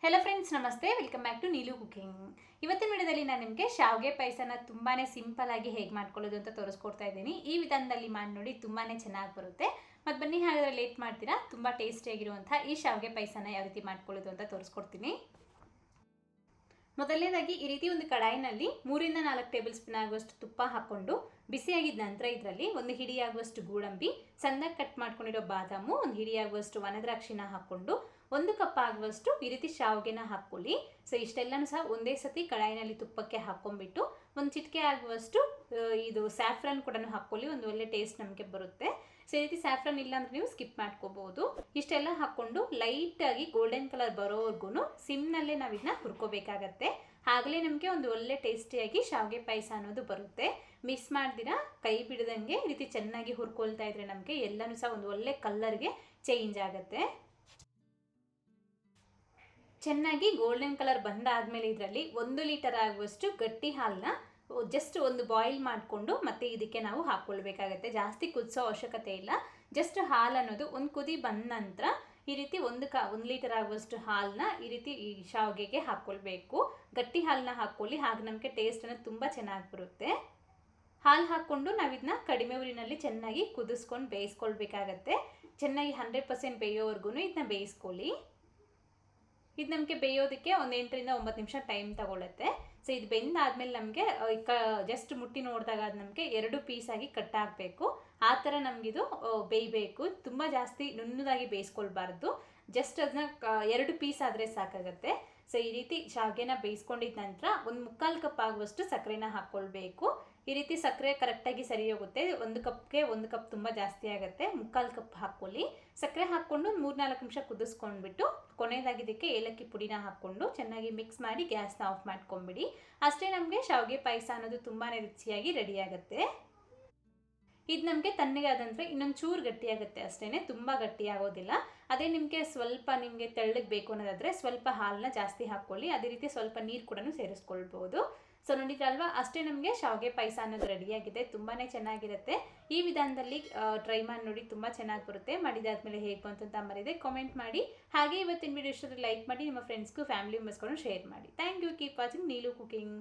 Hello friends, ನಮಸ್ತೆ. Welcome back to Neelu cooking. ಇವತ್ತಿನ ವಿಡಿಯೋದಲ್ಲಿ ನಾನು ನಿಮಗೆ ಶಾವಿಗೆ ಪಾಯಸನ ತುಂಬಾ ಸಿಂಪಲ್ ಆಗಿ ಹೇಗೆ ಮಾಡ್ಕೊಳ್ಳೋದು ಅಂತ ತೋರಿಸ್ಕೊಡ್ತಾ ಇದ್ದೀನಿ. ಈ ವಿಧಾನದಲ್ಲಿ ಮಾಡಿ ನೋಡಿ, ತುಂಬಾ ಚೆನ್ನಾಗಿ ಬರುತ್ತೆ. ಮತ್ತು ಬನ್ನಿ, ಹಾಗಾದರೆ ಲೇಟ್ ಮಾಡ್ತೀರಾ, ತುಂಬ ಟೇಸ್ಟಿಯಾಗಿರುವಂಥ ಈ ಶಾವಿಗೆ ಪಾಯಸನ ಯಾವ ರೀತಿ ಮಾಡ್ಕೊಳ್ಳೋದು ಅಂತ ತೋರಿಸ್ಕೊಡ್ತೀನಿ. ಮೊದಲನೇದಾಗಿ ಈ ರೀತಿ ಒಂದು ಕಡಾಯಿನಲ್ಲಿ 3 ರಿಂದ 4 ಟೇಬಲ್ ಸ್ಪೂನ್ ಆಗುವಷ್ಟು ತುಪ್ಪ ಹಾಕ್ಕೊಂಡು ಬಿಸಿಯಾಗಿದ್ದ ನಂತರ ಇದರಲ್ಲಿ ಒಂದು ಹಿಡಿಯಾಗುವಷ್ಟು ಗೋಡಂಬಿ, ಸಣ್ಣಗೆ ಕಟ್ ಮಾಡ್ಕೊಂಡಿರೋ ಬಾದಾಮು, ಒಂದು ಹಿಡಿಯಾಗುವಷ್ಟು ಒಣದ್ರಾಕ್ಷಿನ ಹಾಕ್ಕೊಂಡು 1 ಕಪ್ ಆಗುವಷ್ಟು ಈ ರೀತಿ ಶಾವಿಗೆನ ಹಾಕ್ಕೊಳ್ಳಿ. ಸೊ ಇಷ್ಟೆಲ್ಲನೂ ಸಹ ಒಂದೇ ಸತಿ ಕಡಾಯಿನಲ್ಲಿ ತುಪ್ಪಕ್ಕೆ ಹಾಕ್ಕೊಂಡ್ಬಿಟ್ಟು ಒಂದು ಚಿಟಿಕೆ ಆಗುವಷ್ಟು ಇದು ಸ್ಯಾಫ್ರನ್ ಕೂಡ ಹಾಕ್ಕೊಳ್ಳಿ. ಒಂದು ಒಳ್ಳೆ ಟೇಸ್ಟ್ ನಮಗೆ ಬರುತ್ತೆ. ಸೊ ಈ ರೀತಿ ಸ್ಯಾಫ್ರನ್ ಇಲ್ಲ ಅಂದರೆ ನೀವು ಸ್ಕಿಪ್ ಮಾಡ್ಕೋಬಹುದು. ಇಷ್ಟೆಲ್ಲ ಹಾಕ್ಕೊಂಡು ಲೈಟಾಗಿ ಗೋಲ್ಡನ್ ಕಲರ್ ಬರೋವರೆಗೂ ಸಿಮ್ನಲ್ಲೇ ನಾವು ಇದನ್ನ ಹುರ್ಕೋಬೇಕಾಗತ್ತೆ. ಆಗಲೇ ನಮಗೆ ಒಂದು ಒಳ್ಳೆ ಟೇಸ್ಟಿಯಾಗಿ ಶಾವಿಗೆ ಪಾಯಸ ಅನ್ನೋದು ಬರುತ್ತೆ. ಮಿಸ್ ಮಾಡ್ದಿರಾ ಕೈ ಬಿಡದಂಗೆ ಈ ರೀತಿ ಚೆನ್ನಾಗಿ ಹುರ್ಕೊಳ್ತಾ ಇದ್ರೆ ನಮಗೆ ಎಲ್ಲನೂ ಸಹ ಒಂದು ಒಳ್ಳೆ ಕಲರ್ಗೆ ಚೇಂಜ್ ಆಗುತ್ತೆ. ಚೆನ್ನಾಗಿ ಗೋಲ್ಡನ್ ಕಲರ್ ಬಂದಾದಮೇಲೆ ಇದರಲ್ಲಿ 1 ಲೀಟರ್ ಆಗುವಷ್ಟು ಗಟ್ಟಿ ಹಾಲನ್ನ ಜಸ್ಟ್ ಒಂದು ಬಾಯ್ಲ್ ಮಾಡಿಕೊಂಡು ಮತ್ತೆ ಇದಕ್ಕೆ ನಾವು ಹಾಕ್ಕೊಳ್ಬೇಕಾಗತ್ತೆ. ಜಾಸ್ತಿ ಕುದಿಸೋ ಅವಶ್ಯಕತೆ ಇಲ್ಲ. ಜಸ್ಟ್ ಹಾಲು ಅನ್ನೋದು ಒಂದು ಕುದಿ ಬಂದ ನಂತರ ಈ ರೀತಿ 1 ಲೀಟರ್ ಆಗುವಷ್ಟು ಹಾಲನ್ನ ಈ ರೀತಿ ಈ ಶಾವಿಗೆಗೆ ಹಾಕ್ಕೊಳ್ಬೇಕು. ಗಟ್ಟಿ ಹಾಲನ್ನ ಹಾಕ್ಕೊಳ್ಳಿ, ಹಾಗೆ ನಮಗೆ ಟೇಸ್ಟ್ ಅನ್ನೋದು ತುಂಬ ಚೆನ್ನಾಗಿ ಬರುತ್ತೆ. ಹಾಲು ಹಾಕ್ಕೊಂಡು ನಾವಿದನ್ನ ಕಡಿಮೆ ಊರಿನಲ್ಲಿ ಚೆನ್ನಾಗಿ ಕುದಿಸ್ಕೊಂಡು ಬೇಯಿಸ್ಕೊಳ್ಬೇಕಾಗತ್ತೆ. ಚೆನ್ನಾಗಿ 100% ಬೇಯೋವರೆಗೂ ಇದನ್ನ ಬೇಯಿಸ್ಕೊಳ್ಳಿ. ಇದು ನಮಗೆ ಬೇಯೋದಕ್ಕೆ ಒಂದು 8 ರಿಂದ 9 ನಿಮಿಷ ಟೈಮ್ ತಗೊಳುತ್ತೆ. ಸೊ ಇದು ಬೆಂದಾದ್ಮೇಲೆ ನಮಗೆ ಜಸ್ಟ್ ಮುಟ್ಟಿ ನೋಡಿದಾಗ ಅದು ನಮಗೆ 2 ಪೀಸಾಗಿ ಕಟ್ ಆಗಬೇಕು. ಆ ಥರ ನಮಗಿದು ಬೇಯಬೇಕು. ತುಂಬ ಜಾಸ್ತಿ ನುಣ್ಣದಾಗಿ ಬೇಯಿಸ್ಕೊಳ್ಬಾರ್ದು. ಜಸ್ಟ್ ಅದನ್ನ 2 ಪೀಸ್ ಆದರೆ ಸಾಕಾಗುತ್ತೆ. ಸೊ ಈ ರೀತಿ ಶಾವಿಗೆನ ಬೇಯಿಸ್ಕೊಂಡಿದ್ದ ನಂತರ 1/4 ಕಪ್ ಆಗುವಷ್ಟು ಸಕ್ಕರೆನ ಹಾಕ್ಕೊಳ್ಬೇಕು. ಈ ರೀತಿ ಸಕ್ಕರೆ ಕರೆಕ್ಟಾಗಿ ಸರಿ ಹೋಗುತ್ತೆ. 1 ಕಪ್ಗೆ 1 ಕಪ್ ತುಂಬ ಜಾಸ್ತಿ ಆಗುತ್ತೆ. 1/4 ಕಪ್ ಹಾಕ್ಕೊಳ್ಳಿ. ಸಕ್ಕರೆ ಹಾಕ್ಕೊಂಡು 3-4 ನಿಮಿಷ ಕುದಿಸ್ಕೊಂಡ್ಬಿಟ್ಟು ಕೊನೆಯದಾಗಿ ಇದಕ್ಕೆ ಏಲಕ್ಕಿ ಪುಡಿನ ಹಾಕ್ಕೊಂಡು ಚೆನ್ನಾಗಿ ಮಿಕ್ಸ್ ಮಾಡಿ ಗ್ಯಾಸ್ನ ಆಫ್ ಮಾಡ್ಕೊಂಬಿಡಿ. ಅಷ್ಟೇ ನಮಗೆ ಶಾವಿಗೆ ಪಾಯಸ ಅನ್ನೋದು ತುಂಬಾ ರುಚಿಯಾಗಿ ರೆಡಿ ಆಗುತ್ತೆ. ಇದು ನಮಗೆ ತಣ್ಣಗಾದಂದರೆ ಇನ್ನೊಂದು ಚೂರು ಗಟ್ಟಿಯಾಗುತ್ತೆ ಅಷ್ಟೇ, ತುಂಬ ಗಟ್ಟಿ ಆಗೋದಿಲ್ಲ. ಅದೇ ನಿಮಗೆ ಸ್ವಲ್ಪ ತೆಳ್ಳಗೆ ಬೇಕು ಅನ್ನೋದಾದರೆ ಸ್ವಲ್ಪ ಹಾಲನ್ನ ಜಾಸ್ತಿ ಹಾಕ್ಕೊಳ್ಳಿ. ಅದೇ ರೀತಿ ಸ್ವಲ್ಪ ನೀರು ಕೂಡ ಸೇರಿಸ್ಕೊಳ್ಬೋದು. ಸೊ ನೋಡಿದ್ರಲ್ವಾ, ಅಷ್ಟೇ ನಮಗೆ ಶಾವಿಗೆ ಪಾಯಸ ಅನ್ನೋದು ರೆಡಿಯಾಗಿದೆ. ತುಂಬಾ ಚೆನ್ನಾಗಿರುತ್ತೆ. ಈ ವಿಧಾನದಲ್ಲಿ ಟ್ರೈ ಮಾಡಿ ನೋಡಿ, ತುಂಬ ಚೆನ್ನಾಗಿ ಬರುತ್ತೆ. ಮಾಡಿದಾದ್ಮೇಲೆ ಹೇಗೆ ಬಂತು ಅಂತ ಮರೆಯದೆ ಕಾಮೆಂಟ್ ಮಾಡಿ. ಹಾಗೆ ಇವತ್ತಿನ ವಿಡಿಯೋ ಇಷ್ಟೊಂದು ಲೈಕ್ ಮಾಡಿ, ನಿಮ್ಮ ಫ್ರೆಂಡ್ಸ್ಗೂ ಫ್ಯಾಮಿಲಿ ಮೆಂಬರ್ಸ್ಗೂ ಶೇರ್ ಮಾಡಿ. Thank you. Keep watching Neelu cooking.